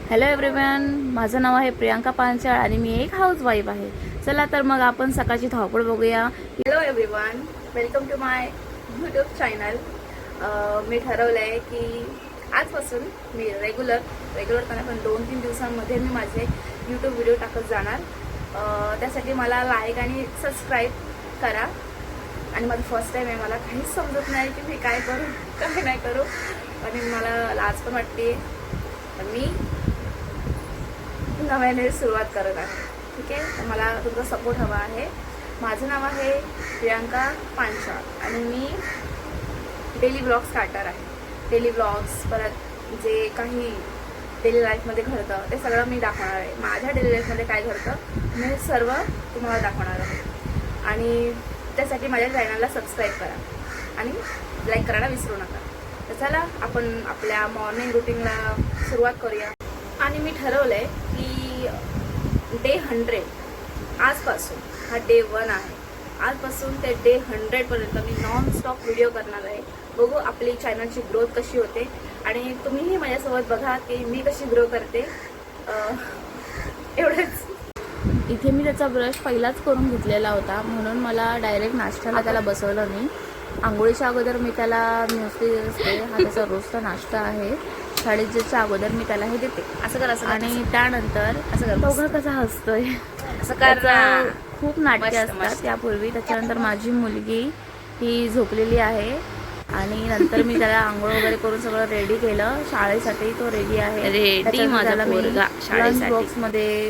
Hello everyone, माझं नाव आहे प्रियांका पांचाळ आणि मी एक हाऊसवाईफ आहे. चला तर मग आपण सकाळची धावपळ बघूया. Hello everyone, welcome to my YouTube channel. मी ठरवलं आहे की आजपासून मी रेग्युलर तर पण 2-3 दिवसांमध्ये मी माझे यूट्यूब व्हिडिओ टाकत जाणार. त्यासाठी मला लाईक आणि सबस्क्राईब करा. आणि माझं फर्स्ट टाईम आहे, मला काहीच समजत नाही की मी काय करू काय नाही करू आणि मला लाज पण वाटते. मी नव्याने सुरुवात करत आहे. ठीक आहे, तर मला तुमचा सपोर्ट हवा आहे. माझं नाव आहे प्रियांका पांचाळ आणि मी डेली ब्लॉग्स स्टार्टर आहे. डेली ब्लॉग्स, परत जे काही डेली लाईफमध्ये घडतं ते सगळं मी दाखवणार आहे. माझ्या डेली लाईफमध्ये काय घडतं मी सर्व तुम्हाला दाखवणार आहे. आणि त्यासाठी माझ्या चॅनलला सबस्क्राईब करा आणि लाईक करायला विसरू नका. तर चला आपण आपल्या मॉर्निंग रुटीनला सुरुवात करूया. आणि मी ठरवलं आहे की डे 100 आजपासून, हा डे 1 आहे, आजपासून ते डे 100पर्यंत मी नॉनस्टॉप व्हिडिओ करणार आहे. बघू आपली चॅनलची ग्रोथ कशी होते आणि तुम्हीही माझ्यासोबत बघा की मी कशी ग्रो करते. एवढंच. इथे मी त्याचा ब्रश पहिलाच करून घेतलेला होता, म्हणून मला डायरेक्ट नाश्त्याला त्याला बसवलं नाही. आंघोळीच्या अगोदर मी त्याला म्युस्ली असते, हा त्याचा रोजचा नाश्ता आहे. शाळेच्या अगोदर मी त्याला हे देते. असं कर, असं. आणि त्यानंतर असं कर. बघा कसा हसतोय. असं कर. खूप नाटके असतात त्यापूर्वी. त्याच्यानंतर माझी मुलगी ही झोपलेली आहे आणि नंतर मी त्याला आंघोळ वगैरे करून सगळं रेडी केलं. शाळेसाठी तो रेडी आहे. रेडी माझा मुलगा शाळेसाठी. बॉक्समध्ये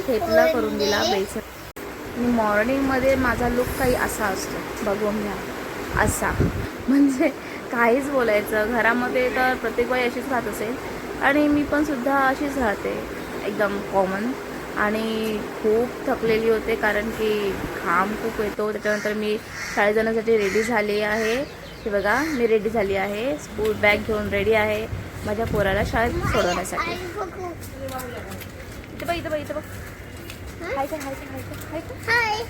थेपला करून दिला बेसन. मॉर्निंगमध्ये माझा लुक काही असा असतो, बघून घ्या. असा म्हणजे काहीच बोलायचं. घरामध्ये तर प्रत्येक बाई अशीच राहत असेल आणि मी पण सुद्धा अशीच राहते, एकदम कॉमन. आणि खूप थकलेली होते कारण की घाम खूप येतो. त्याच्यानंतर मी शाळेत जाण्यासाठी रेडी झाली आहे. हे बघा, मी रेडी झाली आहे. स्कूल बॅग घेऊन रेडी आहे माझ्या पोराला शाळेत सोडवण्यासाठी. इथं बघ, इथं बघ, इथं बघ. हाय.